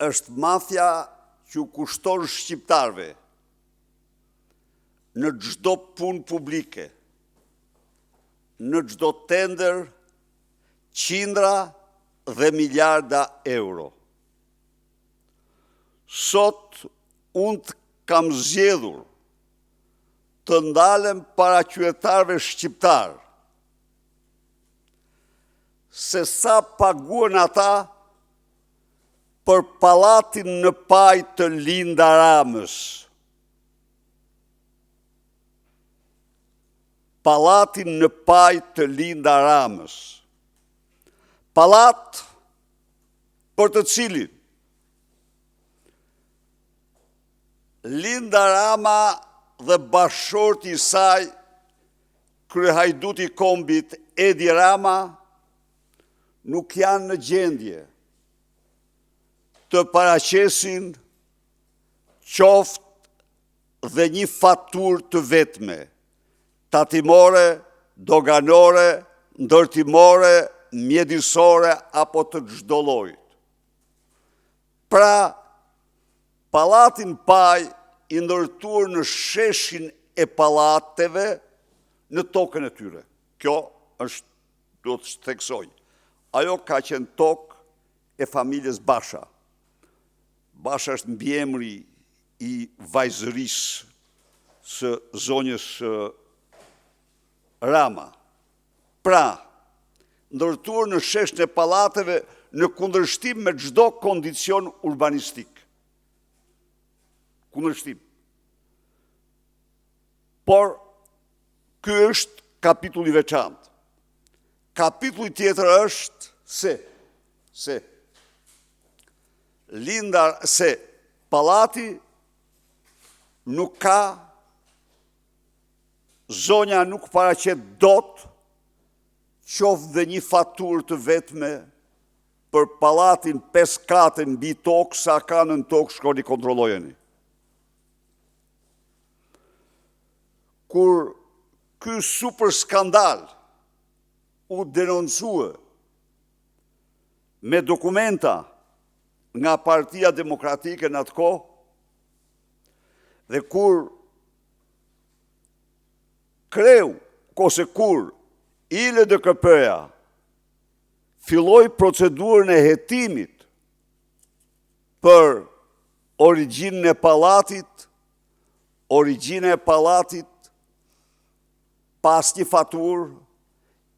është mafja që u kushton shqiptarve në çdo punë publike, në çdo tender, qindra dhe miliarda euro. Sot unë kam zgjedhur të ndalem para qytetarëve shqiptar se sa paguën ata për pallatin në Paj të Linda Ramës. Pallatin në Paj të Linda Ramës. Pallat për të cilin Linda Rama dhe bashkëshorti i saj, kryehajduti i kombit Edi Rama, nuk janë në gjendje të paraqesin qoftë dhe një faturë të vetme, tatimore, doganore, ndërtimore, mjedisore apo të çdo lloji. Pra, pallatin Paj i ndërtuar në sheshin e pallateve në tokën e tyre. Kjo është, do të theksoj, ajo ka qenë tokë e familjes Basha. Basha është mbiemri i vajzërisë së zonjës Rama. Pra, ndërtuar në sheshin e pallateve në kundërshtim me çdo kondicion urbanistik. Kundërshtim. Por, ky është kapitulli i veçantë. Kapitulli tjetër është se pallati nuk ka, zonja nuk paraqet dot qoftë dhe një faturë të vetme për pallatin 5 kate mbi tokë, sa ka në tokë, shkoni kontrollojeni. Kur ky super skandal u denoncue me dokumenta nga Partia Demokratike në atë kohë, dhe kur ILDKP-ja filloi procedurën e hetimit për origjinën e pallatit, pas një faturë,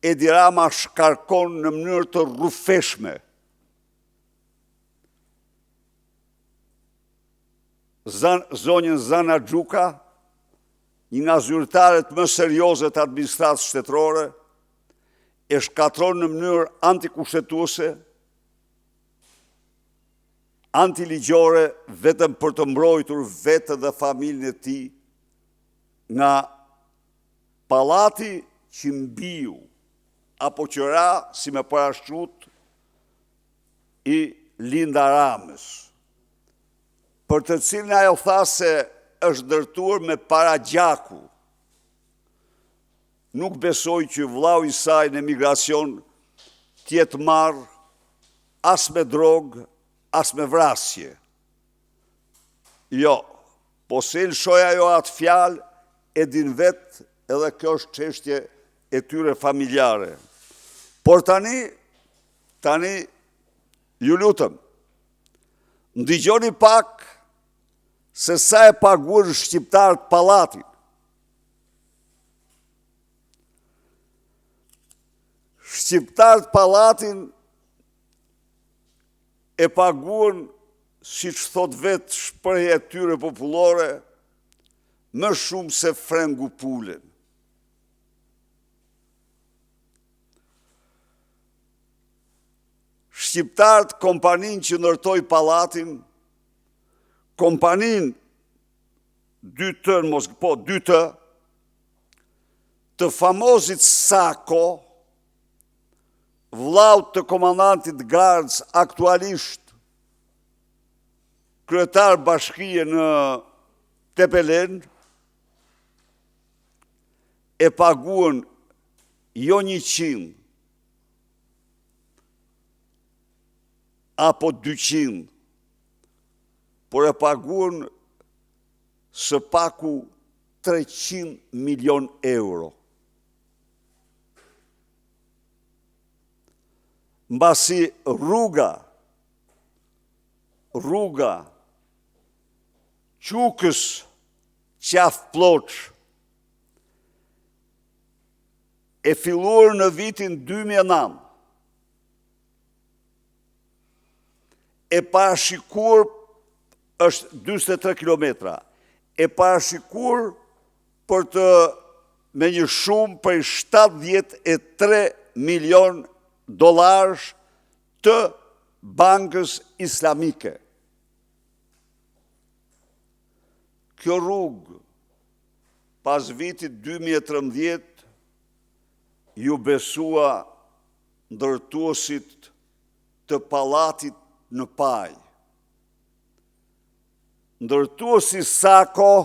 Edi Rama shkarkon në mënyrë të rrufeshme zonjën Zana Xhuka, një nga zyrtarët më serioze të administratës shtetërore, e shkatron në mënyrë antikushtetuese, antiligjore, vetëm për të mbrojtur vetë dhe familjen e tij nga pallati që mbiu apo që ra si me parashut i Linda Ramës, për të cilin ajo tha se është ndërtuar me para gjaku. Nuk besoj që vllau i saj në emigracion t'jetë marrë as me drogë, as me vrasje. Jo, po se lëshoj ajo atë fjalë, e din vetë edhe kjo është çështje e tyre familjare. Por tani, ju lutem, ndigjoni pak se sa e paguën shqiptarët pallatin. Shqiptarët pallatin e paguën, siç thot vetë shprehja e tyre popullore, më shumë se frengu pulen. Shqiptarët kompanin që ndërtoi pallatin, kompanin 2T, të famozit Sako, vllaut të komandantit Gardës, aktualisht kryetar bashkie në Tepelen, e paguën jo 100 apo 200, por e paguën së paku 300 milion euro. Mbasi rruga Qukës Qafë-Ploç e filluar në vitin 2009, e parashikuar është 43 kilometra, e parashikuar për të me një shumë për 73 milion dolarësh të Bankës Islamike. Kjo rrugë, pas vitit 2013, ju besua ndërtuesit të pallatit në Paj. Ndërtuesi Sako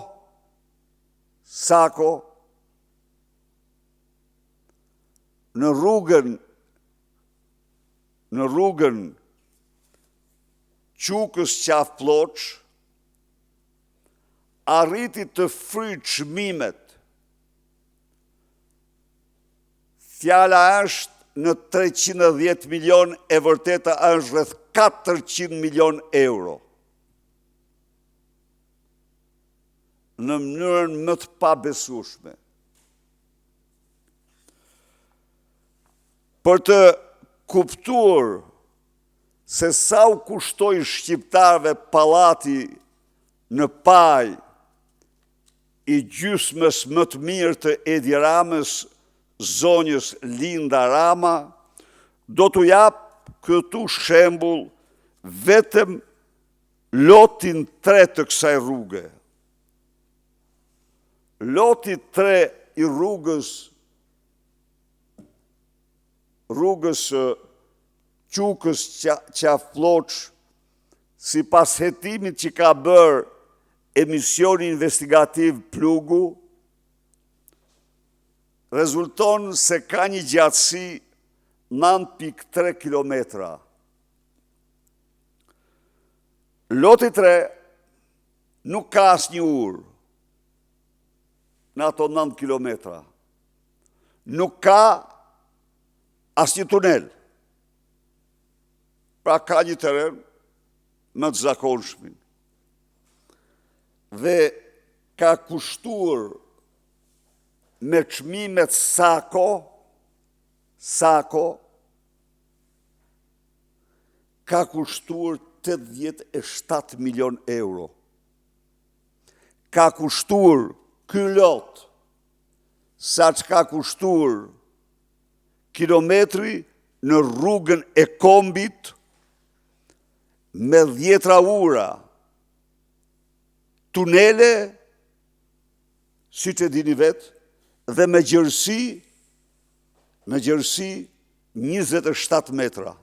në rrugën Qukës Qafë-Ploç arriti të fryjë çmimet. Fjala është në 310 milion, e vërteta është rreth 400 milion euro. Në mënyrën më të pabesueshme. Për të kuptuar se sa u kushtoi shqiptarëve pallati në Paj, i gjysmës më të mirë të Edi Ramës, zonjës Linda Rama, do t'u jap këtu shembull vetëm lotin 3 të kësaj rruge. Loti 3 i rrugës Qukës Qafë-Ploç, sipas hetimit që ka bërë emisioni investigativ Plugu, rezulton se ka një gjatësi 9.3 kilometra. Loti 3 nuk ka asnjë urë në ato 9 kilometra. Nuk ka asnjë tunel. Pra ka një teren më të zakonshëm. Dhe ka kushtuar me çmimet Sako ka kushtuar 87 milion euro. Ka kushtuar ky lot sa që ka kushtuar kilometri në rrugën e Kombit me 10 ura, tunele, si që dini vetë, dhe me gjërësi 27 metra.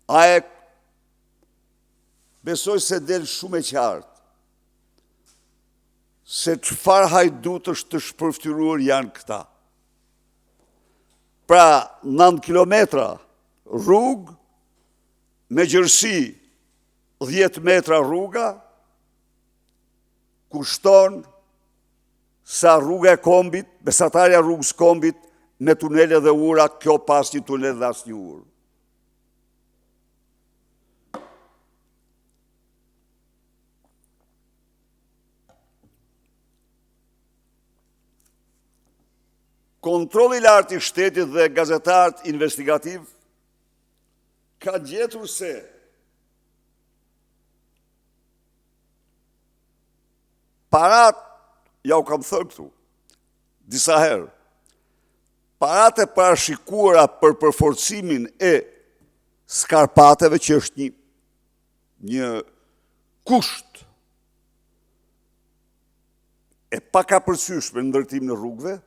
A e besoj se del shumë e qartë, se çfarë hajdutësh të shpërftyruar janë këta. Pra 9 kilometra rrugë, me gjërësi 10 metra rruga, kushton sa rruga e Kombit, mesatarja rrugës Kombit, me tunele dhe ura, kjo pas një tunel dhe asnjë urë. Kontrolli i lartë i shtetit dhe gazetarët investigativ ka gjetur se parat, ja u kam thënë këtu disa herë, parat e parashikuara për përforcimin e skarpateve, që është një kusht e pakapërcyeshme në ndërtim në rrugëve,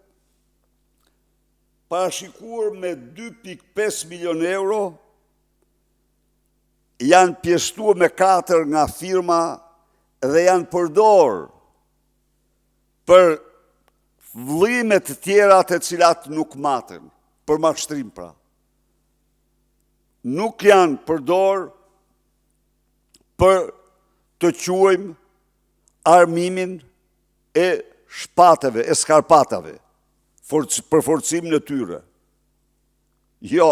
parashikuar me 2.5 milion euro, janë pjestuar me 4 nga firma dhe janë përdorur për vëllime të tjera të cilat nuk maten, për mashtrim pra. nuk janë përdor për të quajmë armimin e shpateve, e skarpatave, për forcimin e tyre. Jo,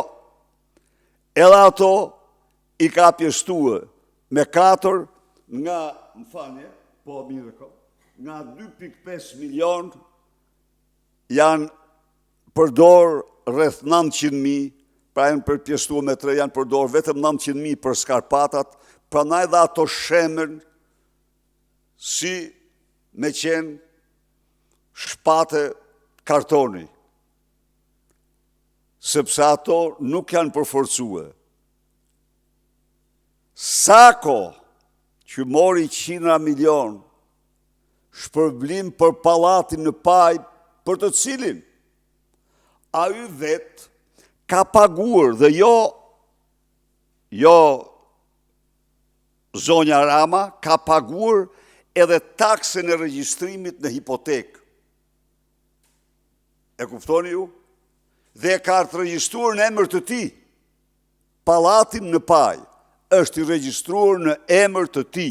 edhe ato i ka pjeshtue me 4 nga, më fanje, po mirë ko, nga 2.5 milion janë përdor rreth 900.000, pra janë përpjeshtue me 3, janë përdor vetëm 900.000 për skarpatat, pranaj dhe ato shemen si me qenë shpate kartoni, sepse ato nuk janë përforcue. Sako që mori 100 milion shpërblim për pallatin në Paj, për të cilin a y vetë ka paguar dhe jo zonja Rama, ka paguar edhe taksën e regjistrimit në hipotekë. E kuptoni ju? Dhe ka të regjistruar në emër të ti. Pallatin në Paj është i regjistruar në emër të ti.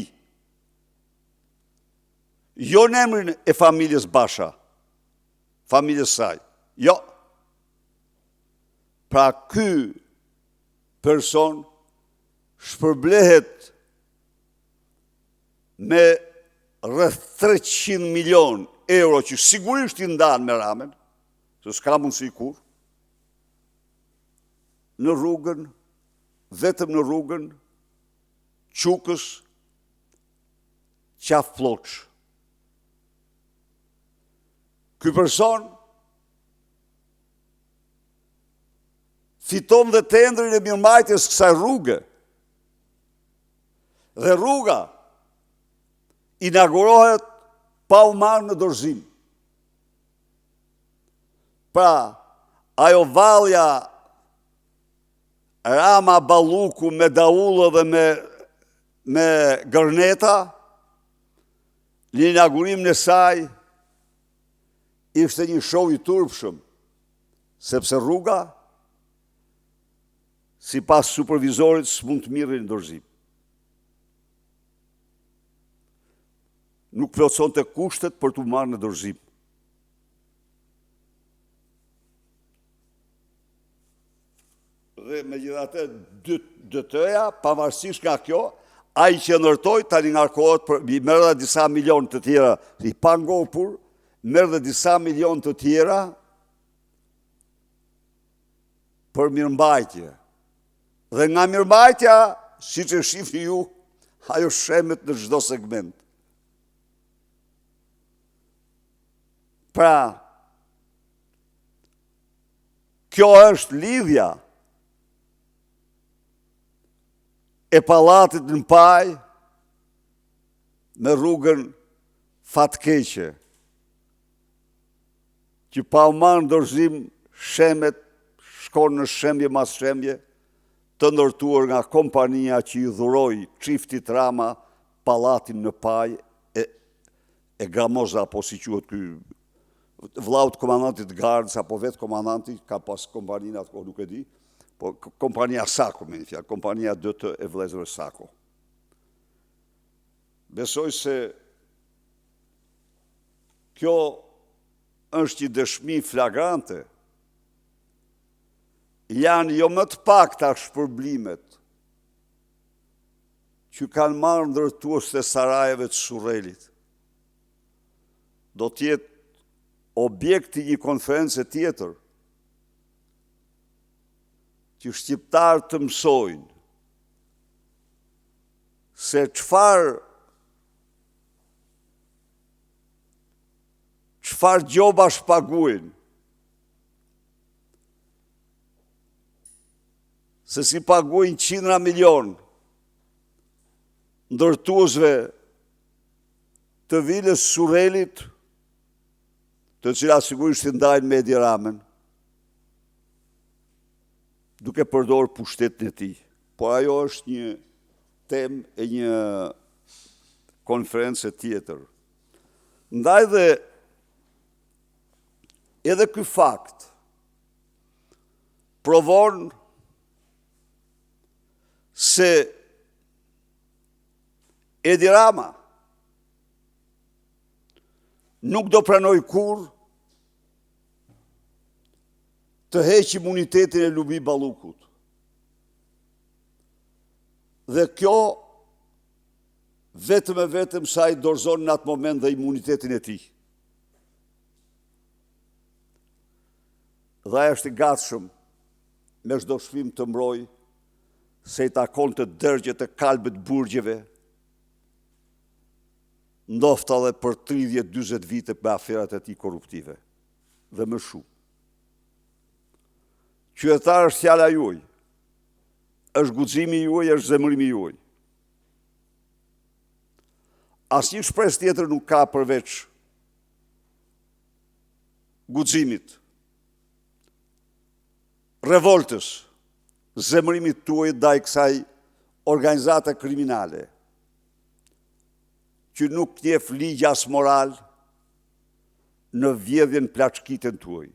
Jo në emrin e familjes Basha, familjes saj. Jo. Pra ky person shpërblehet me rreth 300 milion euro që sigurisht i ndanë me Ramen, se s'ka mundësi kur, në rrugën, vetëm në rrugën, Qukës, Qafploç. Ky person fiton dhe tendrin e mirëmbajtjes kësaj rruge. Dhe rruga inaugurohet pa u marrë në dorëzim. Pra, ajo vallja Rama Balluku me daullë dhe me gërneta, në inaugurimin e saj ishte një show i turpshëm, sepse rruga, si pas supervizorit, s'mund të mirë në dorëzim. Nuk plotëson të kushtet për të marrë në dorëzim. Dhe me gjithate dëtëja, pavarësisht nga kjo, a i që nërtoj, tani ngarkohet, i merë dhe disa milion të tjera, i pangopur, merë dhe disa milion të tjera për mirëmbajtje. Dhe nga mirëmbajtja, si që shifni ju, ajo shemet në çdo segment. Pra, kjo është lidhja e pallatit në Paj me rrugën fatkeqe, që pa u marrë në dorëzim shemet shkon në shembje mas shembje, të ndërtuar nga kompania që i dhuroi çiftit Rama pallatin në Paj e Gramoza, apo si quhet ky vllaut komandantit Gardës, apo vetë komandanti, ka pas kompaninë atë kohë, nuk e di, po kompania Sako, me një fjalë, kompania DT e vëllezërve Sako. Besoj se kjo është një dëshmi flagrante. Janë jo më të pakta shpërblimet që kanë marrë ndërtues të sarajeve të Surrelit. Do t'jetë objekti një konferencë tjetër, që shqiptarë të mësojnë se çfarë gjoba shpaguajnë, se si paguajnë 100 milion ndërtuesve të vilës Surrelit, të cilat sigurisht i ndajnë me Edi Ramën, duke përdorur pushtetin e tij. Por ajo është një temë e një konferencë tjetër. Ndaj dhe edhe ky fakt provon se Edi Rama nuk do pranoj kur të heq imunitetin e Lubi Ballukut. Dhe kjo vetëm e vetëm sa i dorëzon në atë moment dhe imunitetin e tij. Dhe ajo është i gatshëm me çdo shpim të mbroj se i takon të dërgjet e kalbët burgjeve, ndofta dhe për 30-40 vite me aferat e tij korruptive dhe më shumë. Qytetar është fjala juaj, është guximi juaj, është zemërimi juaj. Asnjë shpresë tjetër nuk ka përveç guximit, revoltës, zemërimit tuaj ndaj kësaj organizate kriminale, që nuk njeh ligj as moral në vjedhjen plaçkitën tuaj.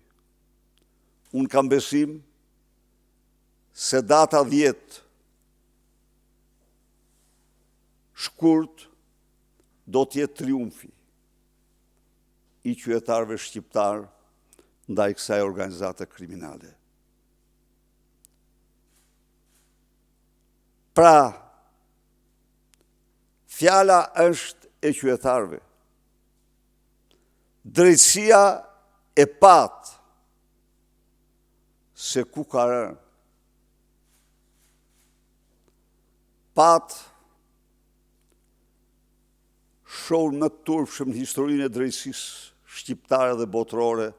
Unë kam besim se data 10 shkurt do t'jetë triumfi i qytetarëve shqiptar ndaj kësaj organizate kriminale. Pra, fjala është e qytetarëve. Drejtësia e pat se ku ka rënë. Pat shohun më të turpshëm në historinë e drejtësisë shqiptare dhe botërore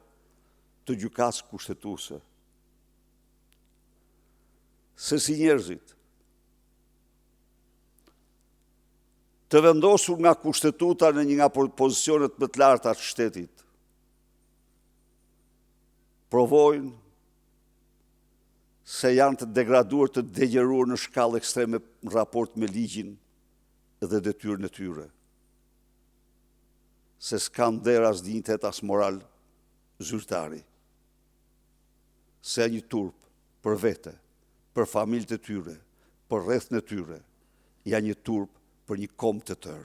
të gjykatës kushtetuese. Se si njerëzit të vendosur nga kushtetuta në një nga pozicionet më të larta të shtetit, provojnë se janë të degraduar, të degjeruar në shkallë ekstreme në raport me ligjin dhe detyrën e tyre. Se s'kan nder as dinjitet as moral zyrtari. Se një turp për vete, për familjet e tyre, për rrethën e tyre, janë një turp për një kombë të tërë.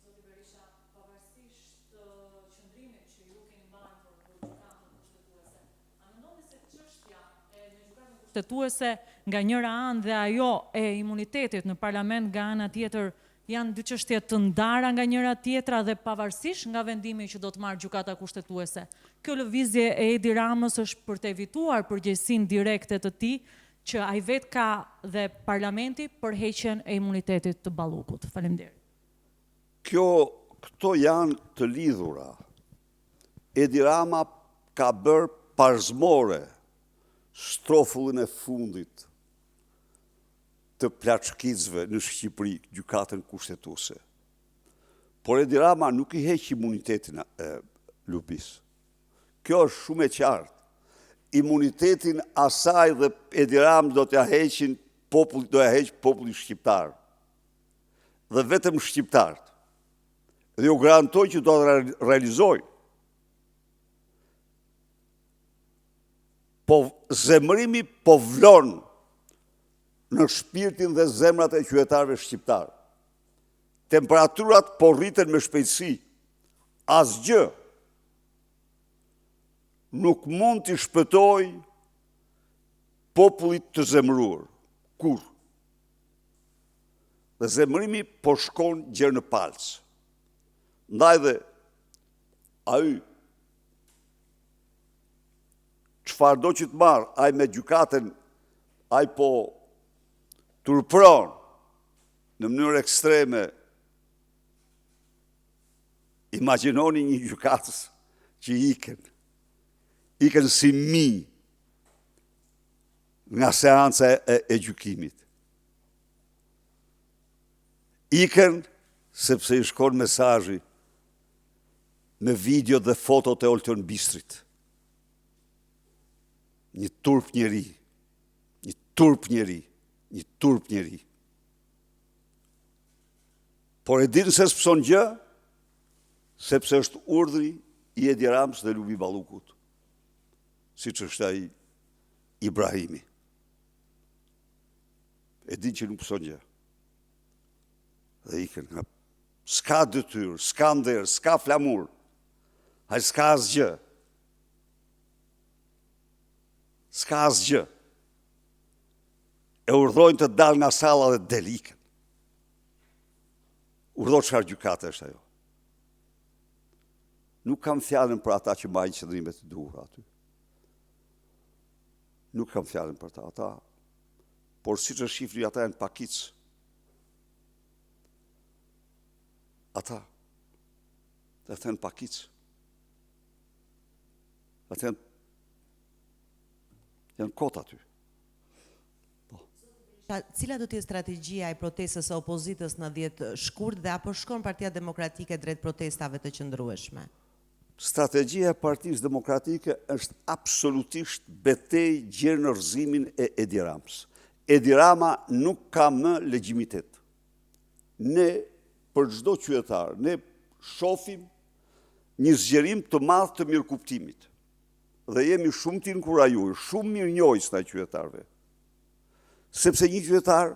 Zoti Berisha, pavarësisht qëndrimit që ju keni mbajtur për gjykatën kushtetuese, a mendoni se çështja e në gjykatën kushtetuese nga njëra anë dhe ajo e imunitetit në parlament nga ana tjetër janë dy çështje të ndara nga njëra tjetra dhe pavarësisht nga vendimi që do të marrë gjykata kushtetuese? Kjo lëvizje e Edi Ramës është për të evituar përgjegjësinë direkte të tij që ai vetë ka dhe parlamenti për heqjen e imunitetit të Ballukut. Faleminderit. Këto janë të lidhura. Edi Rama ka bërë parzmore strofullin e fundit të plaçkicëve në Shqipëri, gjykatën kushtetuese. Por Edi Rama nuk i heq imunitetin Lubis. Kjo është shumë e qartë. Imunitetin asaj dhe Edi Rama do t'ja heqin populli, do ja heq populli shqiptar. Dhe vetëm shqiptarët. Dhe ju garantoj që do të realizojnë. Po zemërimi po vlon në shpirtin dhe zemrat e qytetarëve shqiptar. Temperaturat po rriten me shpejtësi. Asgjë nuk mund t'i shpëtoj popullit të zemëruar. Kur? Dhe zemërimi po shkon gjerë në palc. Ndaj dhe ai çfarë do që të marë, ai me gjykatën, ai po turpron në mënyrë ekstreme. Imagjinoni një gjykatës që iken si mi nga seanca e gjykimit. Iken sepse i shkon mesazhi me video dhe fotot e Oltën Bistrit. Një turp njeri, një turp njeri, një turp njeri. Por e dinë se s'pëson gjë, sepse është urdhri i Edi Ramës dhe Lubi Ballukut, siç është ai Ibrahimi. E di që nuk pëson gjë. Dhe ikën nga s'ka detyrë, s'ka nder, s'ka flamur, haj s'ka asgjë. S'ka asgjë. E urdhojnë të dalë nga salla dhe del ikën. Urdhoj çfarë gjykate është ajo. Nuk kam fjalën për ata që mbajnë qëndrimet të duhura aty. Nuk kam fjalën për ata, por siç e shifni ata janë pakic. Ata janë pakic. Ata janë kot aty. Cila do të jetë strategjia e protestës së opozitës në 10 shkurt dhe apo shkon Partia Demokratike drejt protestave të qëndrueshme? Strategjia e Partisë Demokratike është absolutisht betejë gjerë në rrëzimin e Edi Ramës. Edi Rama nuk ka më legjitimitet. Ne, për çdo qytetar, ne shohim një zgjerim të madh të mirëkuptimit. Dhe jemi shumë të inkurajuar, shumë mirënjohës ndaj qytetarëve. Sepse një qytetar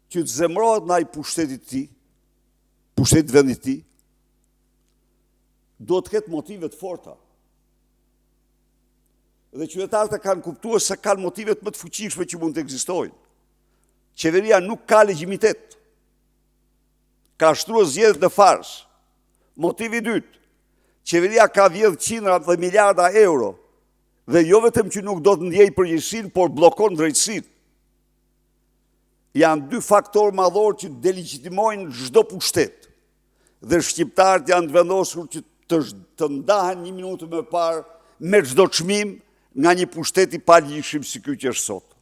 që të zemrohet ndaj pushtetit të tij, pushtetit të vendit të tij, do të ketë motive të forta. Dhe qytetarët e kanë kuptuar se kanë motivet më të fuqishme që mund të ekzistojnë. Qeveria nuk ka legjitimitet. Ka shtruar zgjedhjet në fars. Motivi i dytë, qeveria ka vjedhur qindra dhe miliarda euro. Dhe jo vetëm që nuk do të ndjej përgjegjësinë, por bllokon drejtësinë. Janë dy faktorë madhor që delegitimojnë çdo pushtet. Dhe shqiptarët janë të vendosur që të ndahen një minutë më parë me çdo çmim nga një pushteti pa ligjshëm si ky që është sot.